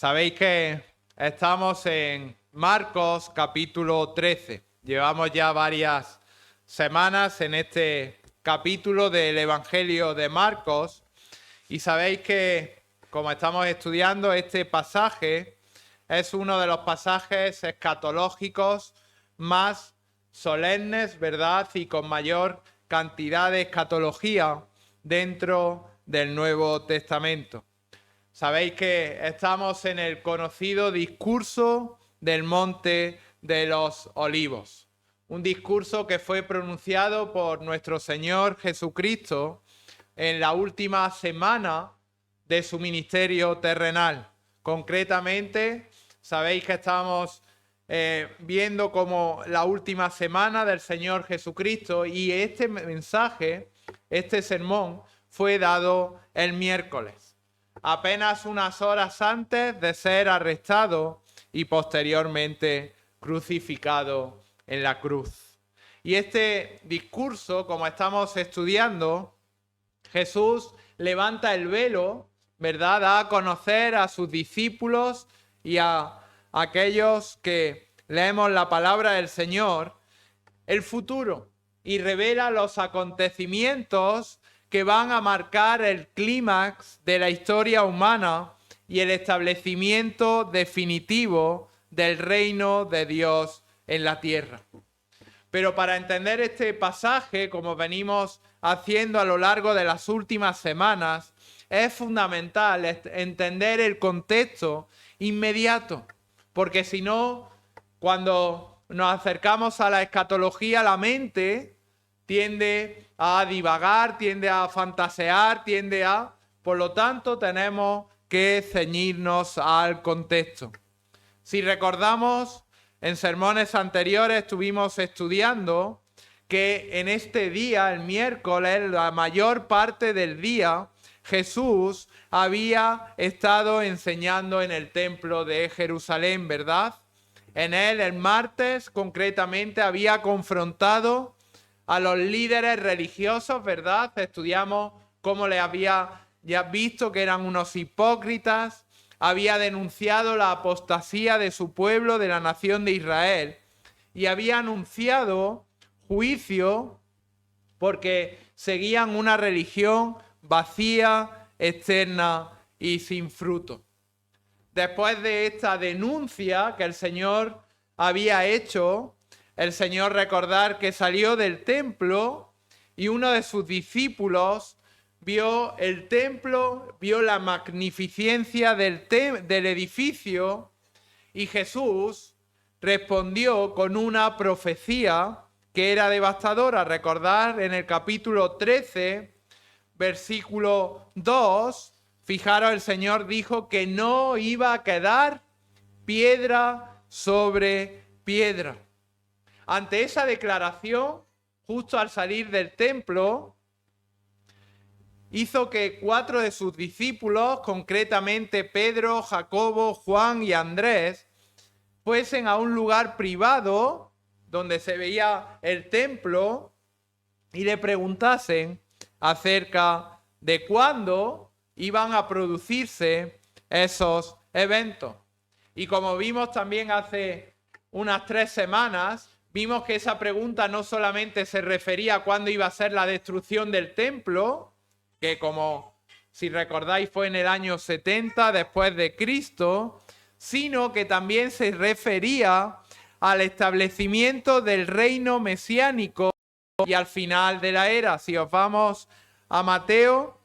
Sabéis que estamos en Marcos capítulo 13. Llevamos ya varias semanas en este capítulo del Evangelio de Marcos y sabéis que, como estamos estudiando, este pasaje es uno de los pasajes escatológicos más solemnes, ¿verdad? Y con mayor cantidad de escatología dentro del Nuevo Testamento. Sabéis que estamos en el conocido discurso del Monte de los Olivos. Un discurso que fue pronunciado por nuestro Señor Jesucristo en la última semana de su ministerio terrenal. Concretamente, sabéis que estamos viendo como la última semana del Señor Jesucristo y este mensaje, este sermón, fue dado el miércoles, apenas unas horas antes de ser arrestado y posteriormente crucificado en la cruz. Y este discurso, como estamos estudiando, Jesús levanta el velo, ¿verdad? Da a conocer a sus discípulos y a aquellos que leemos la palabra del Señor el futuro y revela los acontecimientos que van a marcar el clímax de la historia humana y el establecimiento definitivo del reino de Dios en la tierra. Pero para entender este pasaje, como venimos haciendo a lo largo de las últimas semanas, es fundamental entender el contexto inmediato, porque si no, cuando nos acercamos a la escatología, la mente tiende a divagar, tiende a fantasear, Por lo tanto, tenemos que ceñirnos al contexto. Si recordamos, en sermones anteriores estuvimos estudiando que en este día, el miércoles, la mayor parte del día, Jesús había estado enseñando en el templo de Jerusalén, ¿verdad? En él, el martes, concretamente, había confrontado a los líderes religiosos, ¿verdad? Estudiamos cómo le había ya visto que eran unos hipócritas, había denunciado la apostasía de su pueblo, de la nación de Israel, y había anunciado juicio porque seguían una religión vacía, externa y sin fruto. Después de esta denuncia que el Señor había hecho, el Señor recordar que salió del templo y uno de sus discípulos vio el templo, vio la magnificencia del edificio y Jesús respondió con una profecía que era devastadora. Recordar en el capítulo 13, versículo 2, fijaros, el Señor dijo que no iba a quedar piedra sobre piedra. Ante esa declaración, justo al salir del templo, hizo que 4 de sus discípulos, concretamente Pedro, Jacobo, Juan y Andrés, fuesen a un lugar privado donde se veía el templo y le preguntasen acerca de cuándo iban a producirse esos eventos. Y como vimos también hace unas 3 semanas, vimos que esa pregunta no solamente se refería a cuándo iba a ser la destrucción del templo, que como si recordáis fue en el año 70 después de Cristo, sino que también se refería al establecimiento del reino mesiánico y al final de la era. Si os vamos a Mateo,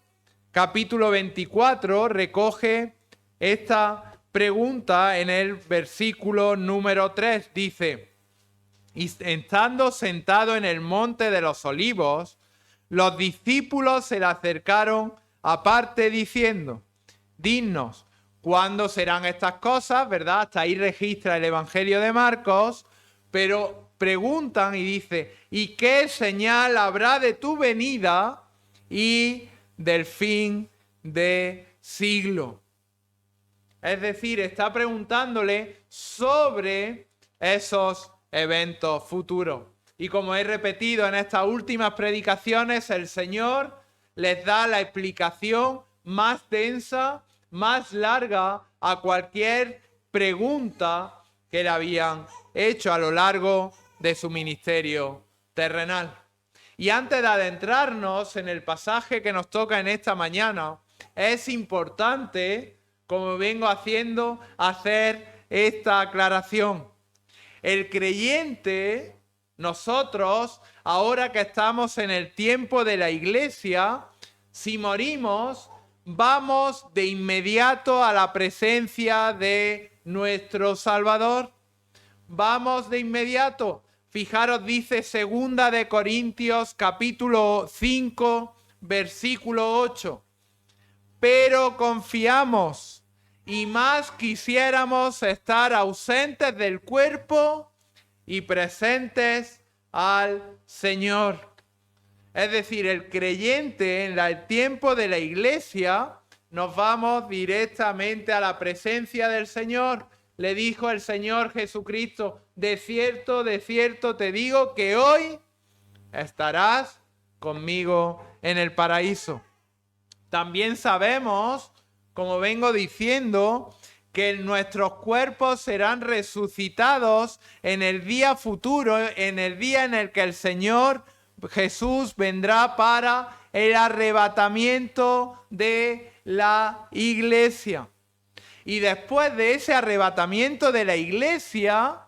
capítulo 24, recoge esta pregunta en el versículo número 3. Dice: y estando sentado en el monte de los olivos, los discípulos se le acercaron aparte diciendo: dinos, ¿cuándo serán estas cosas? ¿Verdad? Hasta ahí registra el Evangelio de Marcos, pero preguntan y dice: ¿y qué señal habrá de tu venida y del fin de siglo? Es decir, está preguntándole sobre esos eventos futuros. Y como he repetido en estas últimas predicaciones, el Señor les da la explicación más densa, más larga a cualquier pregunta que le habían hecho a lo largo de su ministerio terrenal. Y antes de adentrarnos en el pasaje que nos toca en esta mañana, es importante, como vengo haciendo, hacer esta aclaración. El creyente, nosotros, ahora que estamos en el tiempo de la iglesia, si morimos, vamos de inmediato a la presencia de nuestro Salvador. Vamos de inmediato. Fijaros, dice 2 de Corintios capítulo 5, versículo 8. Pero confiamos y más quisiéramos estar ausentes del cuerpo y presentes al Señor. Es decir, el creyente en el tiempo de la iglesia nos vamos directamente a la presencia del Señor. Le dijo el Señor Jesucristo, de cierto te digo que hoy estarás conmigo en el paraíso. También sabemos, como vengo diciendo, que nuestros cuerpos serán resucitados en el día futuro, en el día en el que el Señor Jesús vendrá para el arrebatamiento de la iglesia. Y después de ese arrebatamiento de la iglesia,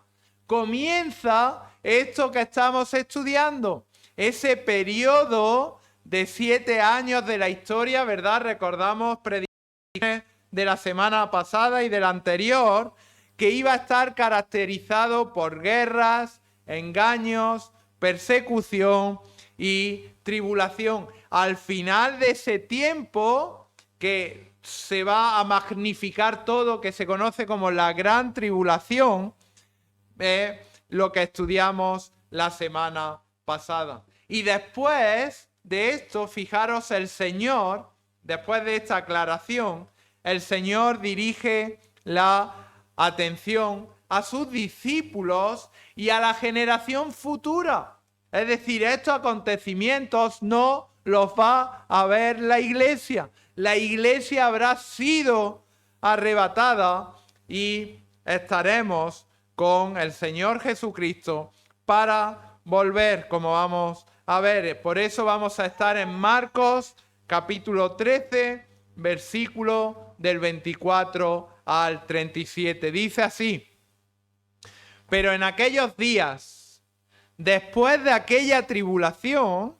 comienza esto que estamos estudiando, ese periodo de 7 años de la historia, ¿verdad? Recordamos predicaciones de la semana pasada y de la anterior, que iba a estar caracterizado por guerras, engaños, persecución y tribulación. Al final de ese tiempo, que se va a magnificar todo, que se conoce como la gran tribulación, lo que estudiamos la semana pasada. Y después de esto, fijaros, el Señor, después de esta aclaración, el Señor dirige la atención a sus discípulos y a la generación futura. Es decir, estos acontecimientos no los va a ver la iglesia. La iglesia habrá sido arrebatada y estaremos con el Señor Jesucristo para volver, como vamos a ver. Por eso vamos a estar en Marcos capítulo 13, versículo del 24 al 37. Dice así: pero en aquellos días, después de aquella tribulación,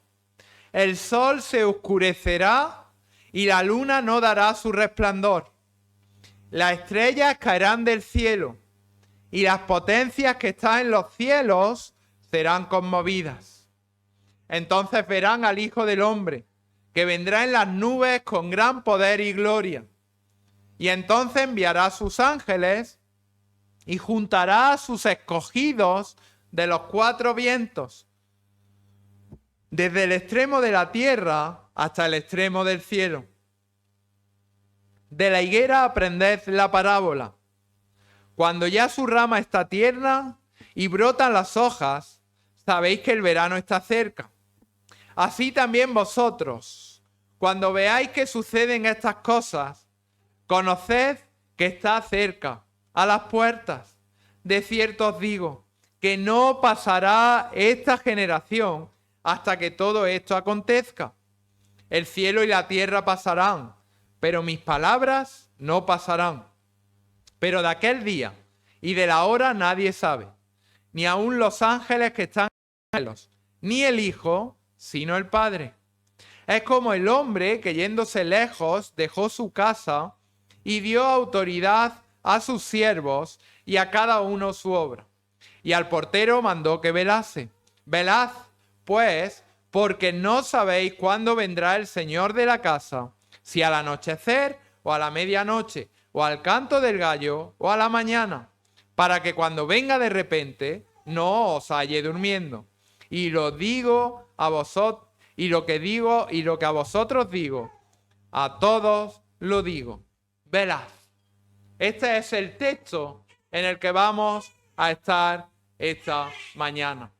el sol se oscurecerá y la luna no dará su resplandor. Las estrellas caerán del cielo y las potencias que están en los cielos serán conmovidas. Entonces verán al Hijo del Hombre, que vendrá en las nubes con gran poder y gloria. Y entonces enviará a sus ángeles y juntará a sus escogidos de los 4 vientos, desde el extremo de la tierra hasta el extremo del cielo. De la higuera aprended la parábola. Cuando ya su rama está tierna y brotan las hojas, sabéis que el verano está cerca. Así también vosotros, cuando veáis que suceden estas cosas, conoced que está cerca, a las puertas. De cierto os digo, que no pasará esta generación hasta que todo esto acontezca. El cielo y la tierra pasarán, pero mis palabras no pasarán. Pero de aquel día y de la hora nadie sabe, ni aun los ángeles que están en los cielos, ni el Hijo, sino el Padre. Es como el hombre que yéndose lejos dejó su casa y dio autoridad a sus siervos y a cada uno su obra. Y al portero mandó que velase. Velad, pues, porque no sabéis cuándo vendrá el Señor de la casa, si al anochecer o a la medianoche, o al canto del gallo o a la mañana, para que cuando venga de repente no os halle durmiendo. Y lo digo a vosotros, y lo que a vosotros digo, a todos lo digo. Velad. Este es el texto en el que vamos a estar esta mañana.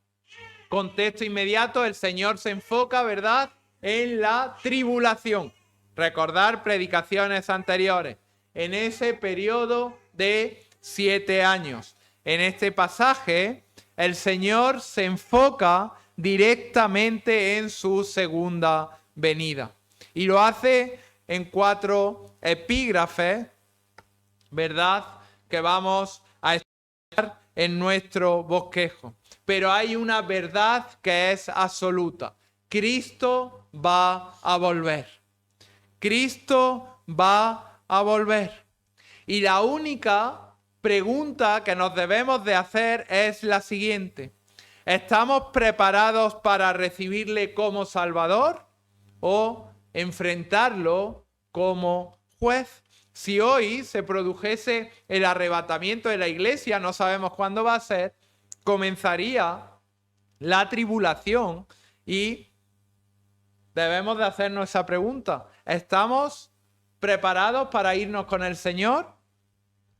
Contexto inmediato, el Señor se enfoca, ¿verdad?, en la tribulación. Recordar predicaciones anteriores. en ese periodo de 7 años. En este pasaje, el Señor se enfoca directamente en su segunda venida. Y lo hace en 4 epígrafes, ¿verdad?, que vamos a estudiar en nuestro bosquejo. Pero hay una verdad que es absoluta. Cristo va a volver. Cristo va a volver. Y la única pregunta que nos debemos de hacer es la siguiente: ¿estamos preparados para recibirle como Salvador o enfrentarlo como juez? Si hoy se produjese el arrebatamiento de la iglesia, no sabemos cuándo va a ser, comenzaría la tribulación y debemos de hacernos esa pregunta: ¿estamos preparados para irnos con el Señor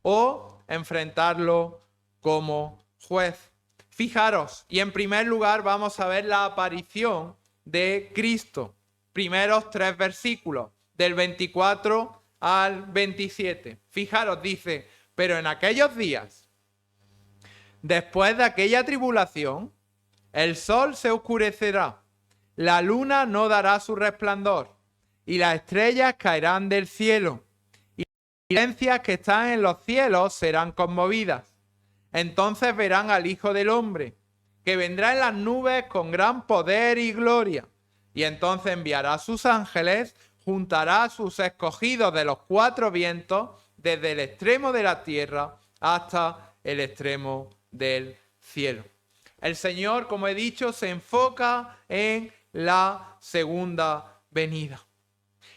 o enfrentarlo como juez? Fijaros, y en primer lugar vamos a ver la aparición de Cristo. Primeros 3 versículos, del 24 al 27. Fijaros, dice: pero en aquellos días, después de aquella tribulación, el sol se oscurecerá, la luna no dará su resplandor, y las estrellas caerán del cielo, y las potencias que están en los cielos serán conmovidas. Entonces verán al Hijo del Hombre, que vendrá en las nubes con gran poder y gloria, y entonces enviará a sus ángeles, juntará a sus escogidos de los 4 vientos, desde el extremo de la tierra hasta el extremo del cielo. El Señor, como he dicho, se enfoca en la segunda venida.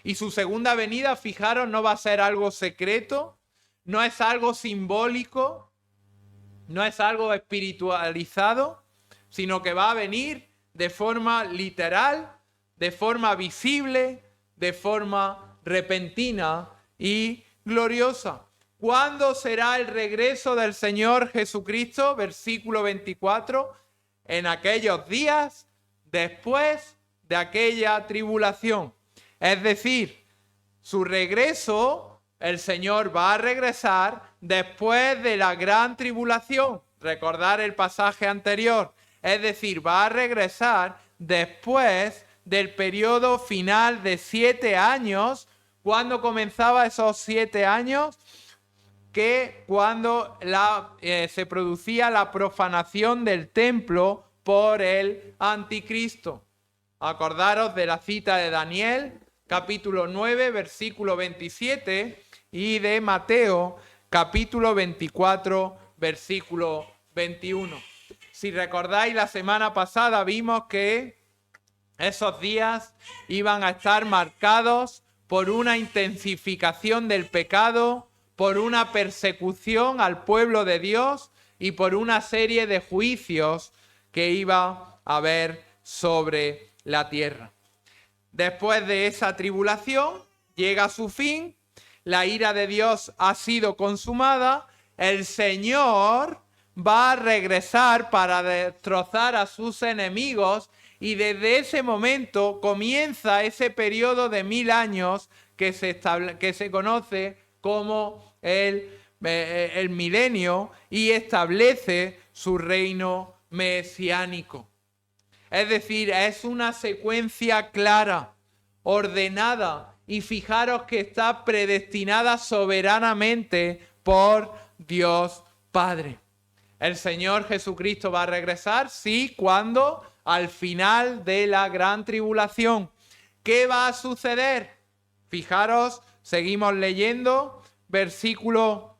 Y su segunda venida, fijaros, no va a ser algo secreto, no es algo simbólico, no es algo espiritualizado, sino que va a venir de forma literal, de forma visible, de forma repentina y gloriosa. ¿Cuándo será el regreso del Señor Jesucristo? Versículo 24. En aquellos días después de aquella tribulación. Es decir, su regreso, el Señor va a regresar después de la gran tribulación. Recordar el pasaje anterior. Es decir, va a regresar después del periodo final de 7 años. ¿Cuándo comenzaba esos 7 años? Que cuando se producía la profanación del templo por el anticristo. Acordaros de la cita de Daniel, capítulo 9, versículo 27, y de Mateo, capítulo 24, versículo 21. Si recordáis, la semana pasada vimos que esos días iban a estar marcados por una intensificación del pecado, por una persecución al pueblo de Dios y por una serie de juicios que iba a haber sobre la tierra. Después de esa tribulación llega a su fin, la ira de Dios ha sido consumada, el Señor va a regresar para destrozar a sus enemigos y desde ese momento comienza ese periodo de 1000 años que se conoce como el milenio y establece su reino mesiánico. Es decir, es una secuencia clara, ordenada, y fijaros que está predestinada soberanamente por Dios Padre. El Señor Jesucristo va a regresar, sí, ¿cuándo? Al final de la gran tribulación. ¿Qué va a suceder? Fijaros, seguimos leyendo, versículo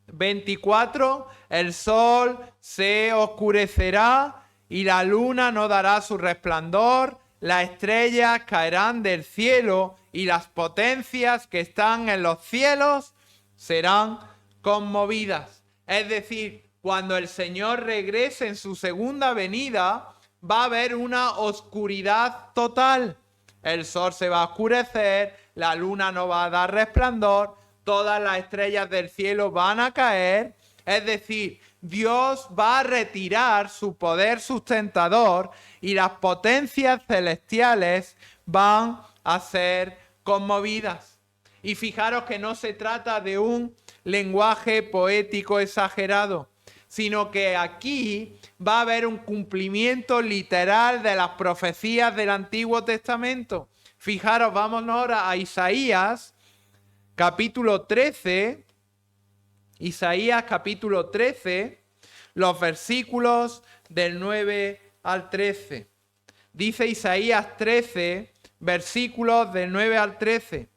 24, el sol se oscurecerá y la luna no dará su resplandor, las estrellas caerán del cielo y las potencias que están en los cielos serán conmovidas. Es decir, cuando el Señor regrese en su segunda venida, va a haber una oscuridad total. El sol se va a oscurecer, la luna no va a dar resplandor, todas las estrellas del cielo van a caer. Es decir, Dios va a retirar su poder sustentador y las potencias celestiales van a ser conmovidas. Y fijaros que no se trata de un lenguaje poético exagerado, sino que aquí va a haber un cumplimiento literal de las profecías del Antiguo Testamento. Fijaros, vámonos ahora a Isaías, capítulo 13. Isaías, capítulo 13, los versículos del 9 al 13. Dice Isaías 13, versículos del 9 al 13.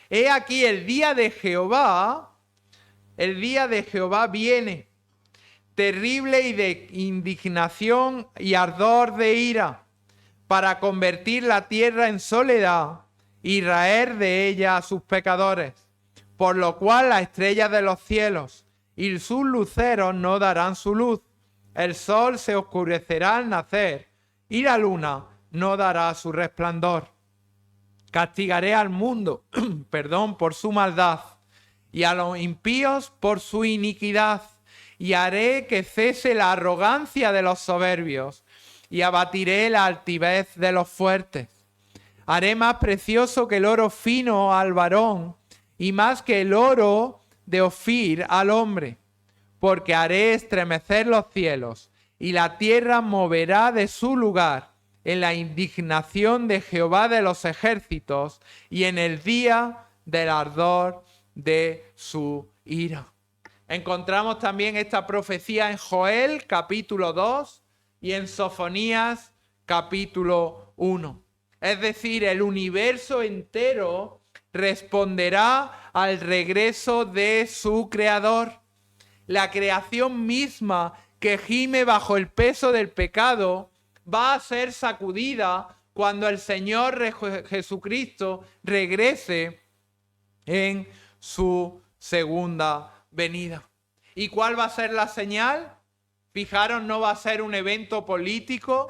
He aquí el día de Jehová viene, terrible y de indignación y ardor de ira, para convertir la tierra en soledad y raer de ella a sus pecadores, por lo cual las estrellas de los cielos y sus luceros no darán su luz, el sol se oscurecerá al nacer y la luna no dará su resplandor. Castigaré al mundo, por su maldad, y a los impíos por su iniquidad, y haré que cese la arrogancia de los soberbios, y abatiré la altivez de los fuertes. Haré más precioso que el oro fino al varón, y más que el oro de Ofir al hombre, porque haré estremecer los cielos, y la tierra moverá de su lugar, en la indignación de Jehová de los ejércitos y en el día del ardor de su ira. Encontramos también esta profecía en Joel capítulo 2 y en Sofonías capítulo 1. Es decir, el universo entero responderá al regreso de su creador. La creación misma que gime bajo el peso del pecado va a ser sacudida cuando el Señor Jesucristo regrese en su segunda venida. ¿Y cuál va a ser la señal? Fijaros, no va a ser un evento político,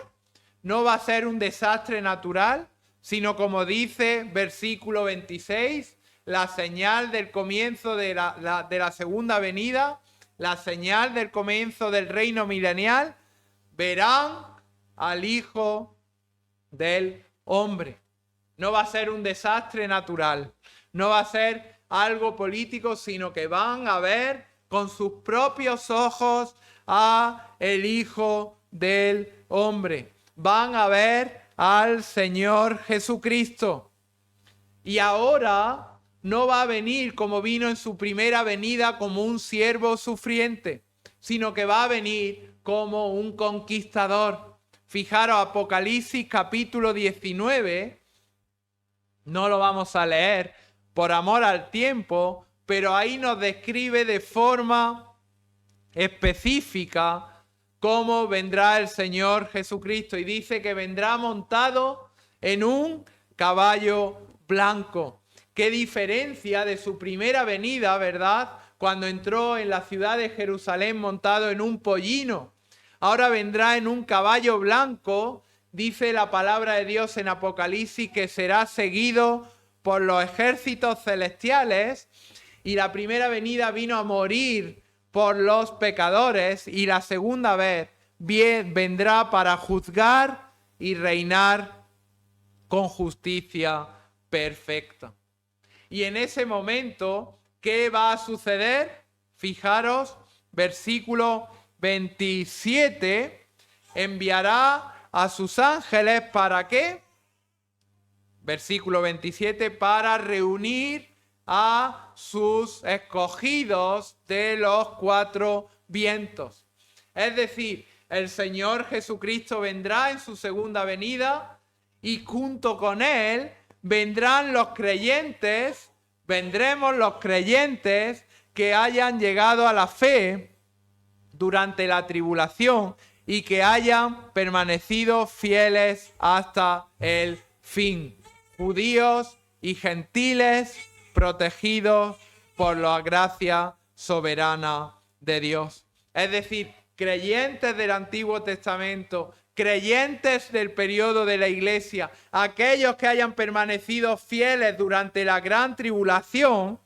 no va a ser un desastre natural, sino como dice versículo 26, la señal del comienzo de la segunda venida, la señal del comienzo del reino milenial, verán al Hijo del Hombre. No va a ser un desastre natural, no va a ser algo político, sino que van a ver con sus propios ojos a el Hijo del Hombre. Van a ver al Señor Jesucristo. Y ahora no va a venir como vino en su primera venida como un siervo sufriente, sino que va a venir como un conquistador. Fijaros, Apocalipsis capítulo 19, no lo vamos a leer por amor al tiempo, pero ahí nos describe de forma específica cómo vendrá el Señor Jesucristo. Y dice que vendrá montado en un caballo blanco. Qué diferencia de su primera venida, ¿verdad? Cuando entró en la ciudad de Jerusalén montado en un pollino. Ahora vendrá en un caballo blanco. Dice la palabra de Dios en Apocalipsis que será seguido por los ejércitos celestiales. Y la primera venida vino a morir por los pecadores. Y la segunda vez vendrá para juzgar y reinar con justicia perfecta. Y en ese momento, ¿qué va a suceder? Fijaros, versículo 27, enviará a sus ángeles, ¿para qué? Versículo 27, para reunir a sus escogidos de los cuatro vientos. Es decir, el Señor Jesucristo vendrá en su segunda venida y junto con Él vendrán los creyentes, vendremos los creyentes que hayan llegado a la fe durante la tribulación y que hayan permanecido fieles hasta el fin. Judíos y gentiles protegidos por la gracia soberana de Dios. Es decir, creyentes del Antiguo Testamento, creyentes del periodo de la Iglesia, aquellos que hayan permanecido fieles durante la gran tribulación,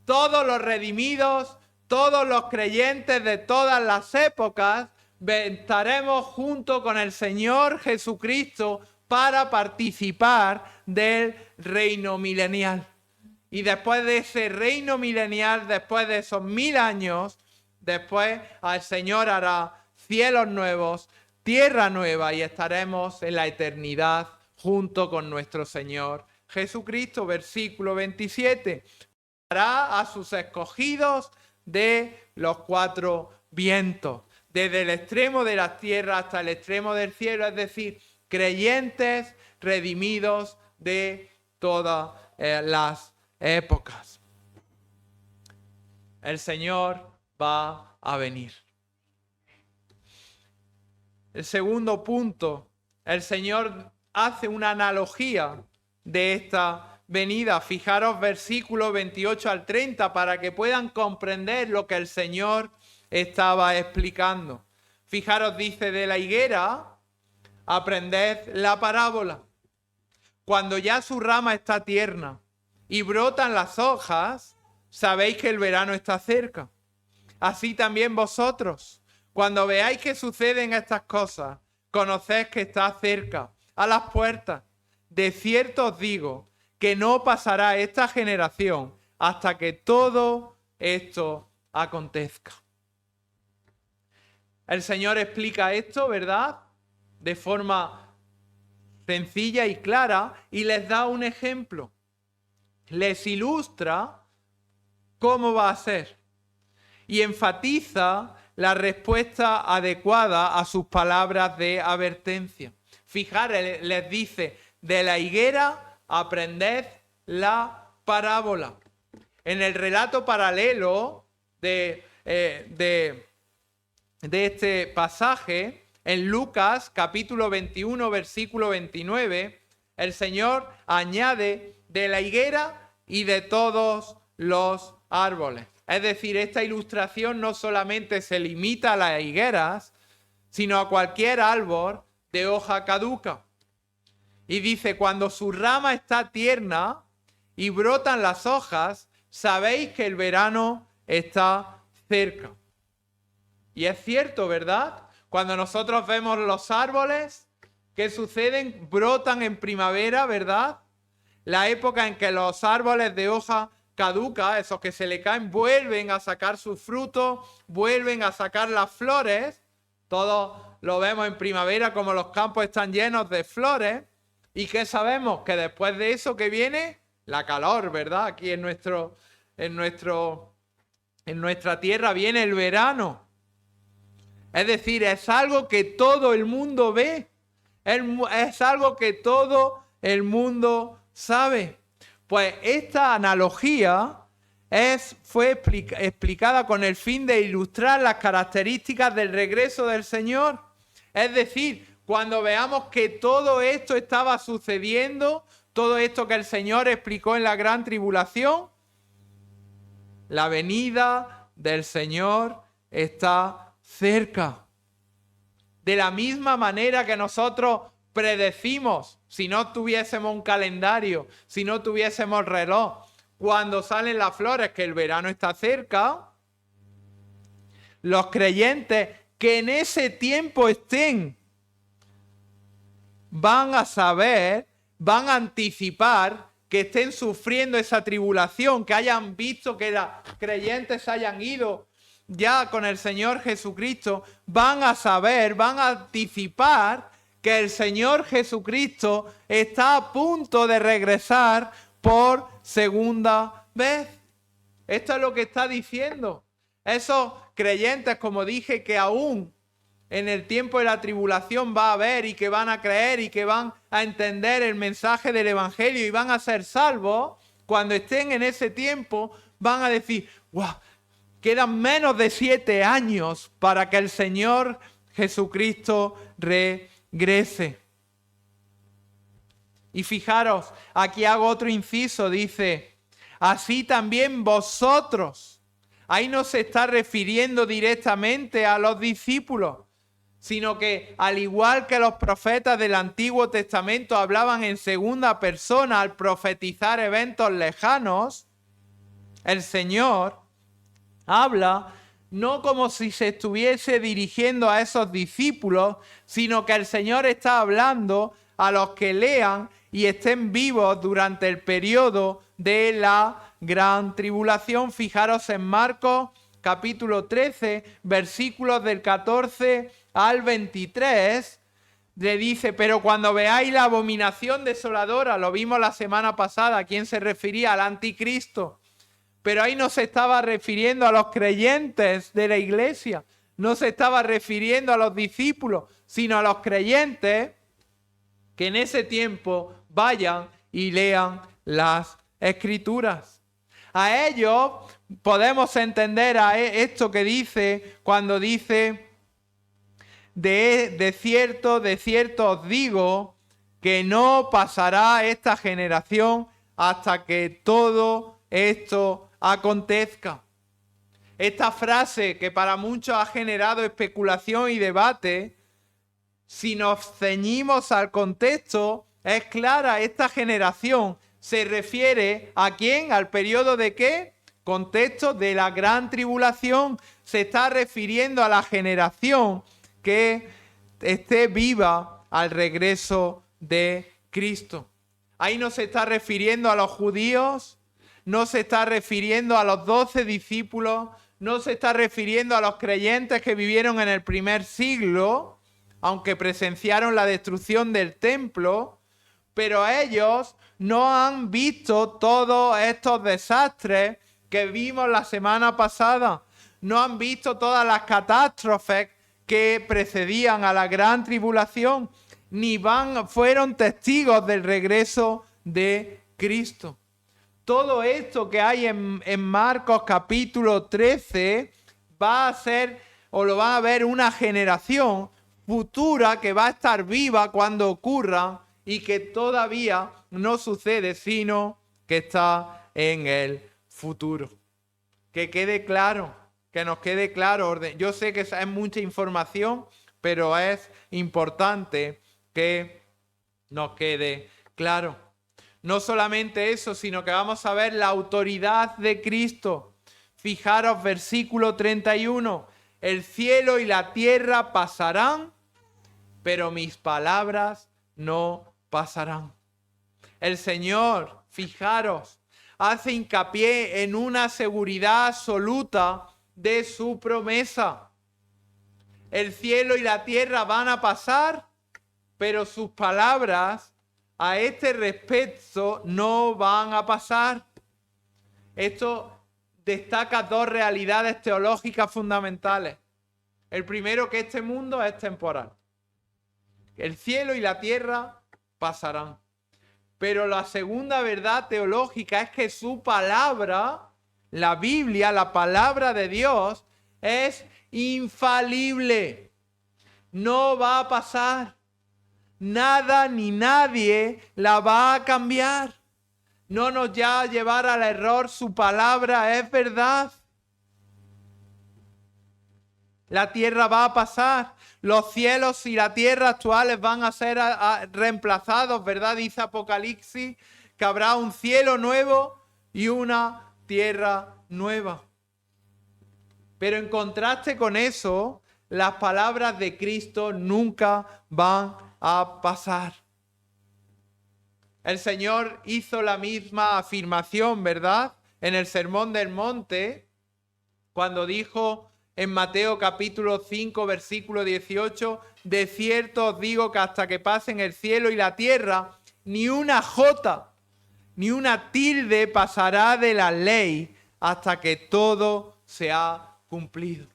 todos los redimidos, todos los creyentes de todas las épocas, estaremos junto con el Señor Jesucristo para participar del reino milenial. Y después de ese reino milenial, después de esos 1000 años, después el Señor hará cielos nuevos, tierra nueva y estaremos en la eternidad junto con nuestro Señor Jesucristo. Versículo 27. Hará a sus escogidos de los 4 vientos, desde el extremo de la tierra hasta el extremo del cielo, es decir, creyentes redimidos de todas las épocas. El Señor va a venir. El segundo punto, el Señor hace una analogía de esta venida. Fijaros versículos 28 al 30 para que puedan comprender lo que el Señor estaba explicando. Fijaros, dice, de la higuera, aprended la parábola. Cuando ya su rama está tierna y brotan las hojas, sabéis que el verano está cerca. Así también vosotros, cuando veáis que suceden estas cosas, conoced que está cerca, a las puertas. De cierto os digo que no pasará esta generación hasta que todo esto acontezca. El Señor explica esto, ¿verdad?, de forma sencilla y clara, y les da un ejemplo. Les ilustra cómo va a ser y enfatiza la respuesta adecuada a sus palabras de advertencia. Fijaros, les dice, de la higuera aprended la parábola. En el relato paralelo de este pasaje, en Lucas capítulo 21, versículo 29, el Señor añade de la higuera y de todos los árboles. Es decir, esta ilustración no solamente se limita a las higueras, sino a cualquier árbol de hoja caduca. Y dice, cuando su rama está tierna y brotan las hojas, sabéis que el verano está cerca. Y es cierto, ¿verdad? Cuando nosotros vemos los árboles, ¿qué suceden? Brotan en primavera, ¿verdad? La época en que los árboles de hoja caduca, esos que se le caen, vuelven a sacar sus frutos, vuelven a sacar las flores. Todos lo vemos en primavera, como los campos están llenos de flores. ¿Y qué sabemos? Que después de eso, ¿qué viene? La calor, ¿verdad? Aquí en nuestra tierra viene el verano. Es decir, es algo que todo el mundo ve. Es algo que todo el mundo sabe. Pues esta analogía fue explicada con el fin de ilustrar las características del regreso del Señor. Es decir, cuando veamos que todo esto estaba sucediendo, todo esto que el Señor explicó en la gran tribulación, la venida del Señor está cerca. De la misma manera que nosotros predecimos, si no tuviésemos un calendario, si no tuviésemos reloj, cuando salen las flores, que el verano está cerca, los creyentes que en ese tiempo estén van a saber, van a anticipar que estén sufriendo esa tribulación, que hayan visto que los creyentes hayan ido ya con el Señor Jesucristo, van a saber, van a anticipar que el Señor Jesucristo está a punto de regresar por segunda vez. Esto es lo que está diciendo. Esos creyentes, como dije, que aún en el tiempo de la tribulación va a haber y que van a creer y que van a entender el mensaje del Evangelio y van a ser salvos, cuando estén en ese tiempo van a decir, ¡guau! Quedan menos de 7 años para que el Señor Jesucristo regrese. Y fijaros, aquí hago otro inciso, dice, así también vosotros. Ahí no se está refiriendo directamente a los discípulos, sino que al igual que los profetas del Antiguo Testamento hablaban en segunda persona al profetizar eventos lejanos, el Señor habla no como si se estuviese dirigiendo a esos discípulos, sino que el Señor está hablando a los que lean y estén vivos durante el periodo de la gran tribulación. Fijaros en Marcos capítulo 13, versículos del 14 al 23, le dice, pero cuando veáis la abominación desoladora, lo vimos la semana pasada, ¿a quién se refería? Al anticristo. Pero ahí no se estaba refiriendo a los creyentes de la iglesia, no se estaba refiriendo a los discípulos, sino a los creyentes que en ese tiempo vayan y lean las Escrituras. A ellos podemos entender a esto que dice cuando dice, de cierto os digo que no pasará esta generación hasta que todo esto acontezca. Esta frase que para muchos ha generado especulación y debate, si nos ceñimos al contexto, es clara. Esta generación se refiere ¿a quién? ¿Al periodo de qué? Contexto de la gran tribulación. Se está refiriendo a la generación que esté viva al regreso de Cristo. Ahí no se está refiriendo a los judíos, no se está refiriendo a los 12 discípulos, no se está refiriendo a los creyentes que vivieron en el primer siglo, aunque presenciaron la destrucción del templo, pero ellos no han visto todos estos desastres que vimos la semana pasada, no han visto todas las catástrofes que precedían a la gran tribulación, ni fueron testigos del regreso de Cristo. Todo esto que hay en Marcos capítulo 13 va a ser, o lo va a ver una generación futura que va a estar viva cuando ocurra y que todavía no sucede, sino que está en el futuro. Que quede claro, que nos quede claro. Yo sé que es mucha información, pero es importante que nos quede claro. No solamente eso, sino que vamos a ver la autoridad de Cristo. Fijaros, versículo 31. El cielo y la tierra pasarán, pero mis palabras no pasarán. El Señor, fijaros, hace hincapié en una seguridad absoluta de su promesa. El cielo y la tierra van a pasar, pero sus palabras a este respecto no van a pasar. Esto destaca dos realidades teológicas fundamentales. El primero, que este mundo es temporal. El cielo y la tierra pasarán. Pero la segunda verdad teológica es que su palabra, la Biblia, la palabra de Dios, es infalible. No va a pasar. Nada ni nadie la va a cambiar. No nos va a llevar al error. Su palabra es verdad. La tierra va a pasar. Los cielos y la tierra actuales van a ser reemplazados, ¿verdad? Dice Apocalipsis que habrá un cielo nuevo y una tierra nueva. Pero en contraste con eso, las palabras de Cristo nunca van a pasar. El Señor hizo la misma afirmación, ¿verdad? En el Sermón del Monte, cuando dijo en Mateo capítulo 5, versículo 18, de cierto os digo que hasta que pasen el cielo y la tierra, ni una jota, ni una tilde pasará de la ley hasta que todo se ha cumplido.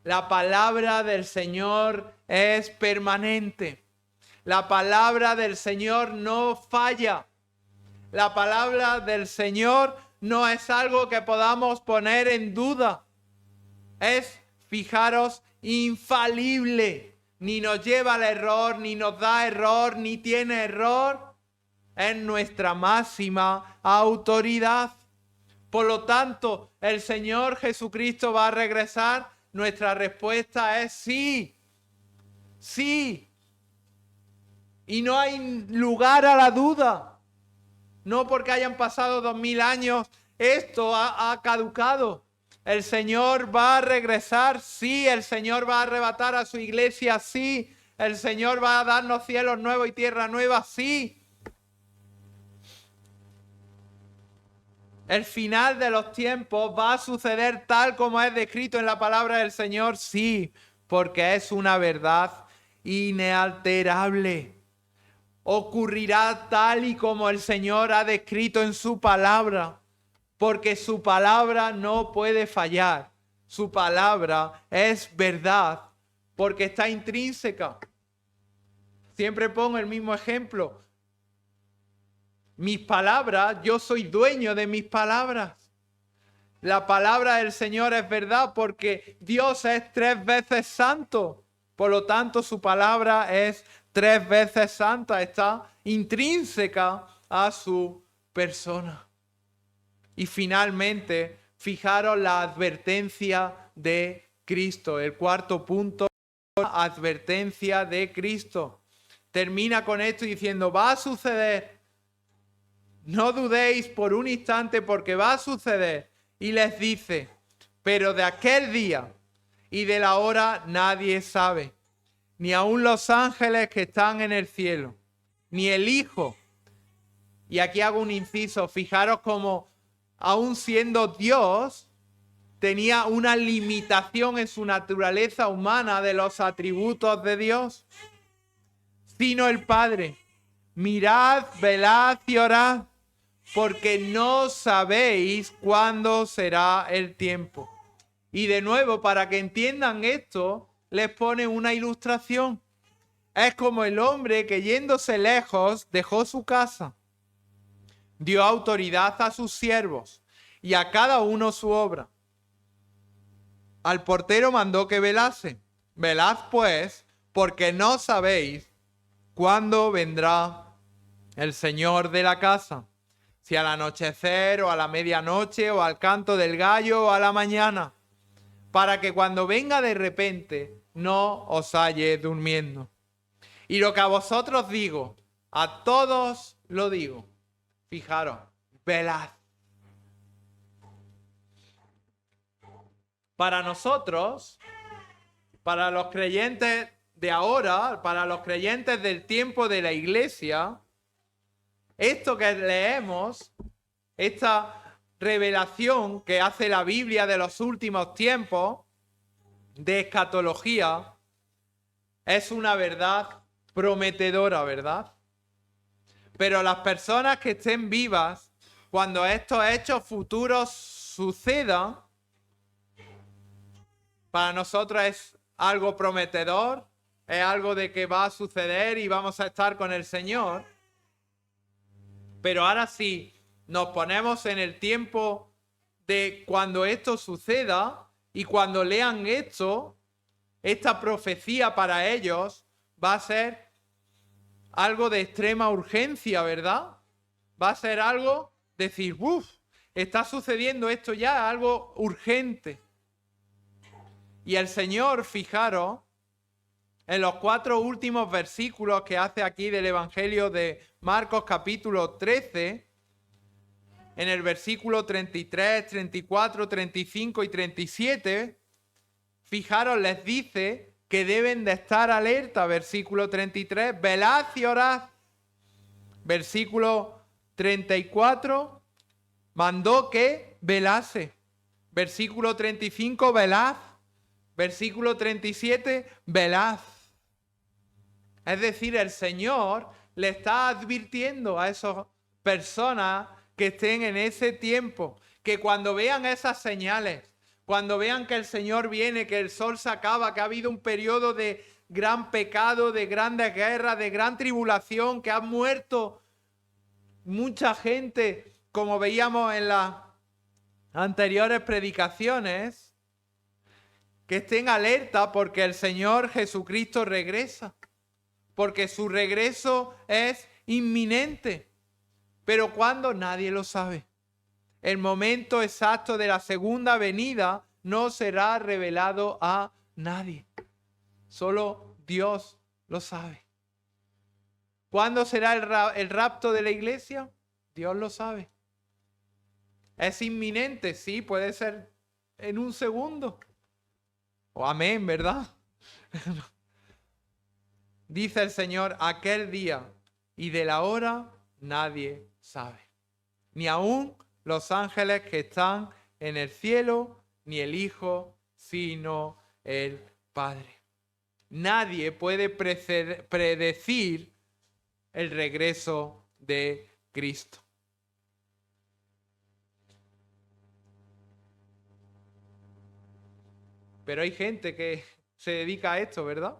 La palabra del Señor es permanente. La palabra del Señor no falla. La palabra del Señor no es algo que podamos poner en duda. Es, fijaros, infalible. Ni nos lleva al error, ni nos da error, ni tiene error. Es nuestra máxima autoridad. Por lo tanto, ¿el Señor Jesucristo va a regresar? Nuestra respuesta es sí. Sí. Y no hay lugar a la duda. No porque hayan pasado 2000 años, esto ha caducado. El Señor va a regresar, sí. El Señor va a arrebatar a su iglesia, sí. El Señor va a darnos cielos nuevos y tierra nueva, sí. ¿El final de los tiempos va a suceder tal como es descrito en la palabra del Señor? Sí, porque es una verdad inalterable. Ocurrirá tal y como el Señor ha descrito en su palabra, porque su palabra no puede fallar. Su palabra es verdad, porque está intrínseca. Siempre pongo el mismo ejemplo. Mis palabras, yo soy dueño de mis palabras. La palabra del Señor es verdad porque Dios es 3 veces santo. Por lo tanto, su palabra es 3 veces santa. Está intrínseca a su persona. Y finalmente, fijaros la advertencia de Cristo. El cuarto punto, la advertencia de Cristo. Termina con esto diciendo, va a suceder. No dudéis por un instante porque va a suceder. Y les dice, pero de aquel día y de la hora nadie sabe, ni aun los ángeles que están en el cielo, ni el Hijo. Y aquí hago un inciso, fijaros cómo aun siendo Dios, tenía una limitación en su naturaleza humana de los atributos de Dios, sino el Padre. Mirad, velad y orad, porque no sabéis cuándo será el tiempo. Y de nuevo, para que entiendan esto, les pone una ilustración. Es como el hombre que yéndose lejos dejó su casa, dio autoridad a sus siervos y a cada uno su obra. Al portero mandó que velase. Velad pues, porque no sabéis cuándo vendrá el Señor de la casa. Si al anochecer o a la medianoche o al canto del gallo o a la mañana, para que cuando venga de repente no os halle durmiendo. Y lo que a vosotros digo, a todos lo digo. Fijaros, velad. Para nosotros, para los creyentes de ahora, para los creyentes del tiempo de la iglesia, esto que leemos, esta revelación que hace la Biblia de los últimos tiempos, de escatología, es una verdad prometedora, ¿verdad? Pero las personas que estén vivas, cuando estos hechos futuros sucedan, para nosotros es algo prometedor, es algo de que va a suceder y vamos a estar con el Señor. Pero ahora sí, nos ponemos en el tiempo de cuando esto suceda y cuando lean esto, esta profecía para ellos va a ser algo de extrema urgencia, ¿verdad? Va a ser algo, decir, uff, está sucediendo esto ya, algo urgente. Y el Señor, fijaros, en los 4 últimos versículos que hace aquí del Evangelio de Marcos capítulo 13, en el versículo 33, 34, 35 y 37, fijaros, les dice que deben de estar alerta. Versículo 33, velad y orad. Versículo 34, mandó que velase. Versículo 35, velad. Versículo 37, velad. Es decir, el Señor le está advirtiendo a esas personas que estén en ese tiempo, que cuando vean esas señales, cuando vean que el Señor viene, que el sol se acaba, que ha habido un periodo de gran pecado, de grandes guerras, de gran tribulación, que ha muerto mucha gente, como veíamos en las anteriores predicaciones, que estén alerta porque el Señor Jesucristo regresa, porque su regreso es inminente. Pero ¿cuándo? Nadie lo sabe. El momento exacto de la segunda venida no será revelado a nadie. Solo Dios lo sabe. ¿Cuándo será el rapto de la iglesia? Dios lo sabe. ¿Es inminente? Sí, puede ser en un segundo. O amén, ¿verdad? Dice el Señor, aquel día y de la hora nadie sabe. Ni aún los ángeles que están en el cielo, ni el Hijo, sino el Padre. Nadie puede predecir el regreso de Cristo. Pero hay gente que se dedica a esto, ¿verdad?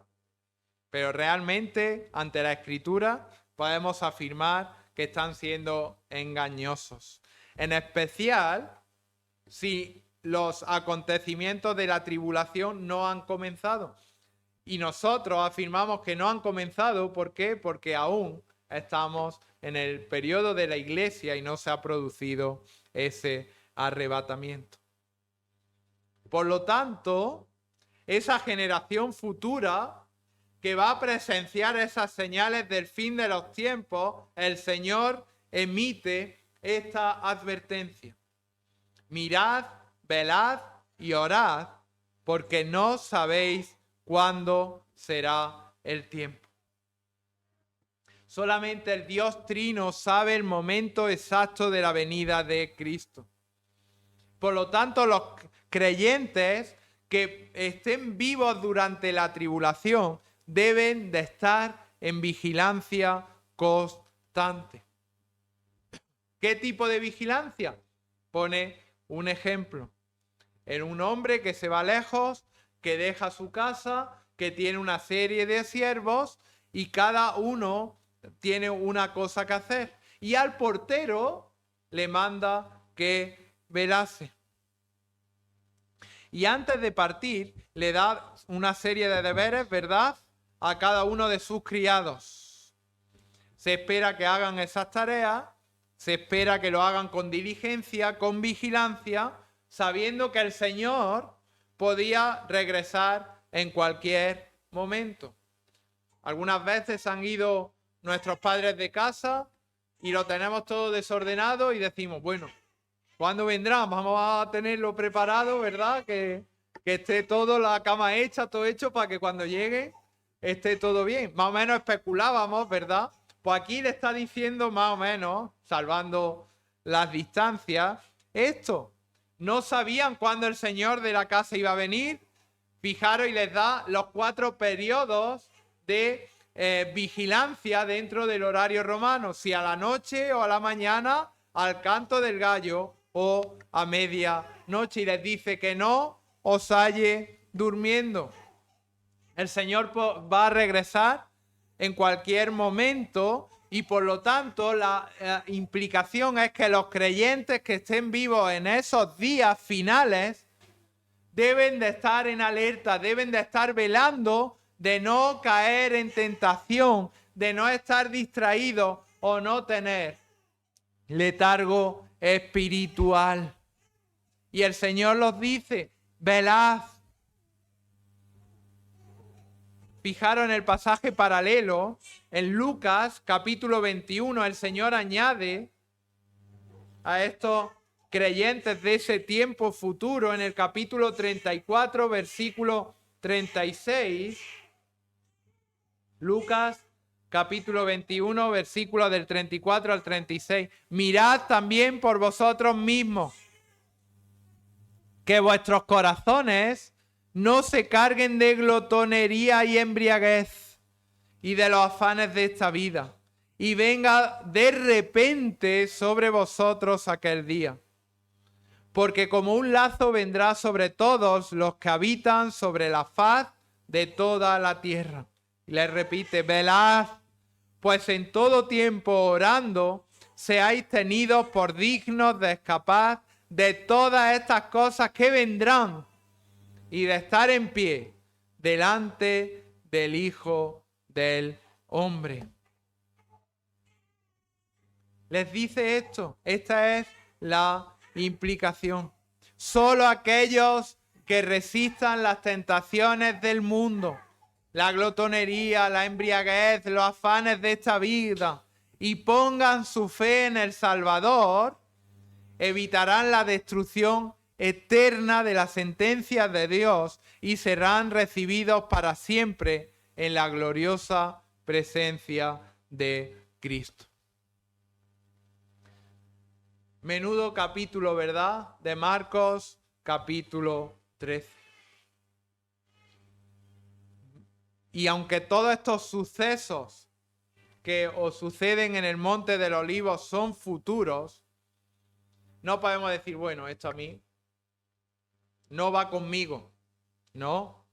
Pero realmente, ante la Escritura, podemos afirmar que están siendo engañosos. En especial, si los acontecimientos de la tribulación no han comenzado. Y nosotros afirmamos que no han comenzado. ¿Por qué? Porque aún estamos en el periodo de la iglesia y no se ha producido ese arrebatamiento. Por lo tanto, esa generación futura que va a presenciar esas señales del fin de los tiempos, el Señor emite esta advertencia. Mirad, velad y orad, porque no sabéis cuándo será el tiempo. Solamente el Dios Trino sabe el momento exacto de la venida de Cristo. Por lo tanto, los creyentes que estén vivos durante la tribulación deben de estar en vigilancia constante. ¿Qué tipo de vigilancia? Pone un ejemplo. En un hombre que se va lejos, que deja su casa, que tiene una serie de siervos y cada uno tiene una cosa que hacer. Y al portero le manda que velase. Y antes de partir le da una serie de deberes, ¿verdad?, a cada uno de sus criados. Se espera que hagan esas tareas, se espera que lo hagan con diligencia, con vigilancia, sabiendo que el Señor podía regresar en cualquier momento. Algunas veces han ido nuestros padres de casa y lo tenemos todo desordenado y decimos, bueno, ¿cuándo vendrán? Vamos a tenerlo preparado, ¿verdad? Que esté todo, la cama hecha, todo hecho, para que cuando llegue esté todo bien. Más o menos especulábamos, ¿verdad? Pues aquí le está diciendo más o menos, salvando las distancias, esto. No sabían cuándo el Señor de la casa iba a venir. Fijaros, y les da los 4 periodos de vigilancia dentro del horario romano. Si a la noche o a la mañana, al canto del gallo o a medianoche. Y les dice que no os halle durmiendo. El Señor va a regresar en cualquier momento y por lo tanto la implicación es que los creyentes que estén vivos en esos días finales deben de estar en alerta, deben de estar velando, de no caer en tentación, de no estar distraídos o no tener letargo espiritual. Y el Señor los dice, velad. Fijaros en el pasaje paralelo, en Lucas capítulo 21, el Señor añade a estos creyentes de ese tiempo futuro, en el capítulo 34, versículo 36, Lucas capítulo 21, versículos del 34 al 36, mirad también por vosotros mismos, que vuestros corazones no se carguen de glotonería y embriaguez y de los afanes de esta vida, y venga de repente sobre vosotros aquel día. Porque como un lazo vendrá sobre todos los que habitan sobre la faz de toda la tierra. Y les repite, velad, pues en todo tiempo orando, seáis tenidos por dignos de escapar de todas estas cosas que vendrán y de estar en pie delante del Hijo del Hombre. Les dice esto, esta es la implicación. Solo aquellos que resistan las tentaciones del mundo, la glotonería, la embriaguez, los afanes de esta vida y pongan su fe en el Salvador, evitarán la destrucción eterna de las sentencias de Dios y serán recibidos para siempre en la gloriosa presencia de Cristo. Menudo capítulo, ¿verdad? De Marcos, capítulo 13. Y aunque todos estos sucesos que os suceden en el Monte del Olivo son futuros, no podemos decir, bueno, esto a mí no va conmigo. No.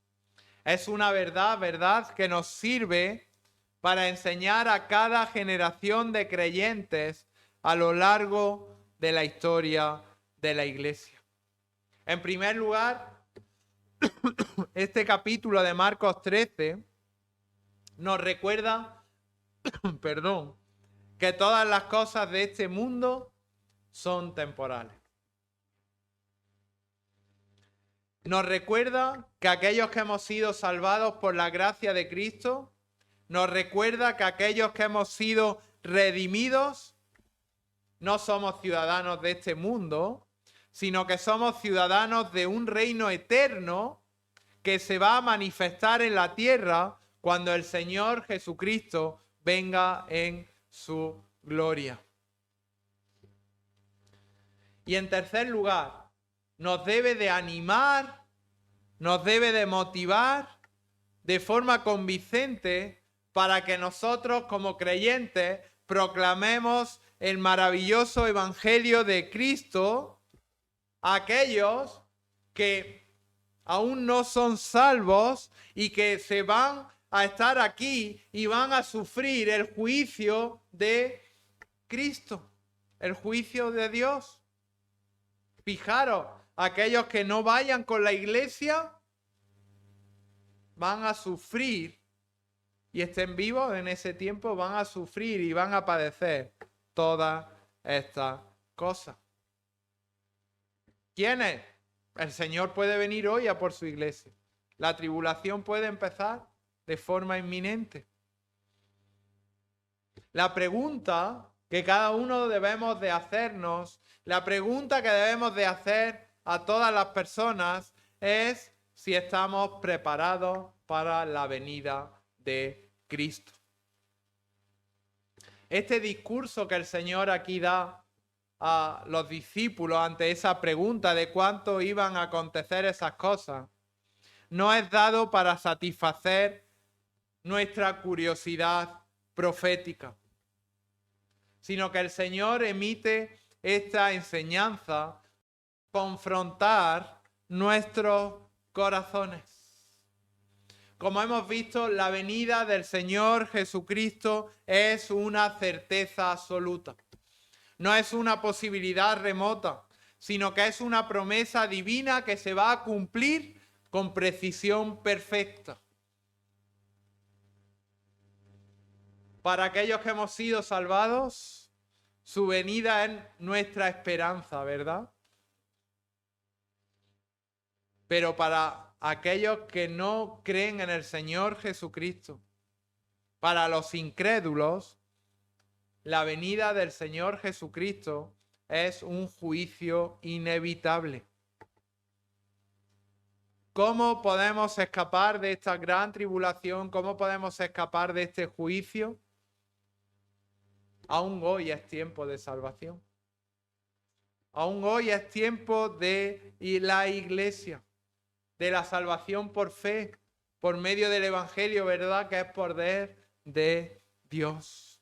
Es una verdad que nos sirve para enseñar a cada generación de creyentes a lo largo de la historia de la Iglesia. En primer lugar, este capítulo de Marcos 13 nos recuerda, que todas las cosas de este mundo son temporales. Nos recuerda que aquellos que hemos sido salvados por la gracia de Cristo, nos recuerda que aquellos que hemos sido redimidos no somos ciudadanos de este mundo, sino que somos ciudadanos de un reino eterno que se va a manifestar en la tierra cuando el Señor Jesucristo venga en su gloria. Y en tercer lugar, nos debe de animar, nos debe de motivar de forma convincente para que nosotros como creyentes proclamemos el maravilloso evangelio de Cristo a aquellos que aún no son salvos y que se van a estar aquí y van a sufrir el juicio de Cristo, el juicio de Dios. Fijaros, aquellos que no vayan con la iglesia van a sufrir y estén vivos en ese tiempo, van a sufrir y van a padecer todas estas cosas. ¿Quiénes? El Señor puede venir hoy a por su iglesia. La tribulación puede empezar de forma inminente. La pregunta que cada uno debemos de hacernos, la pregunta que debemos de hacer a todas las personas es si estamos preparados para la venida de Cristo. Este discurso que el Señor aquí da a los discípulos ante esa pregunta de cuánto iban a acontecer esas cosas, no es dado para satisfacer nuestra curiosidad profética, sino que el Señor emite esta enseñanza confrontar nuestros corazones. Como hemos visto, la venida del Señor Jesucristo es una certeza absoluta. No es una posibilidad remota, sino que es una promesa divina que se va a cumplir con precisión perfecta. Para aquellos que hemos sido salvados, su venida es nuestra esperanza, ¿verdad? Pero para aquellos que no creen en el Señor Jesucristo, para los incrédulos, la venida del Señor Jesucristo es un juicio inevitable. ¿Cómo podemos escapar de esta gran tribulación? ¿Cómo podemos escapar de este juicio? Aún hoy es tiempo de salvación. Aún hoy es tiempo de la iglesia, de la salvación por fe, por medio del evangelio, ¿verdad? Que es poder de Dios.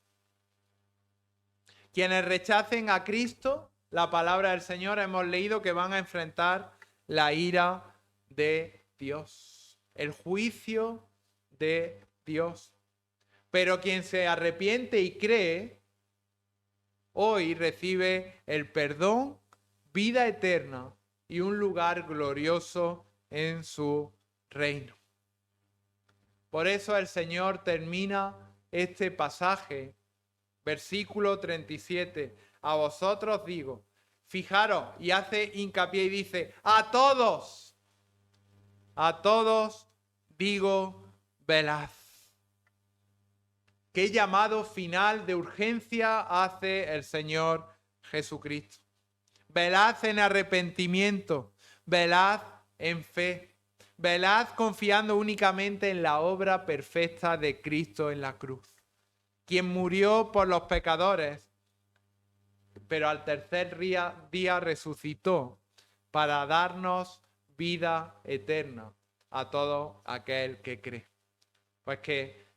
Quienes rechacen a Cristo, la palabra del Señor, hemos leído que van a enfrentar la ira de Dios, el juicio de Dios. Pero quien se arrepiente y cree, hoy recibe el perdón, vida eterna y un lugar glorioso en su reino. Por eso el Señor termina este pasaje, versículo 37. A vosotros digo, fijaros, y hace hincapié y dice, a todos digo, velad. ¿Qué llamado final de urgencia hace el Señor Jesucristo? Velad en arrepentimiento, velad en fe, velad confiando únicamente en la obra perfecta de Cristo en la cruz, quien murió por los pecadores, pero al tercer día resucitó para darnos vida eterna a todo aquel que cree. Pues que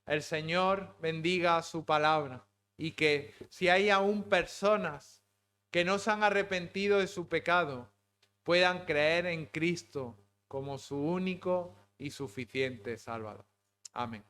el Señor bendiga su palabra y que si hay aún personas que no se han arrepentido de su pecado, puedan creer en Cristo como su único y suficiente Salvador. Amén.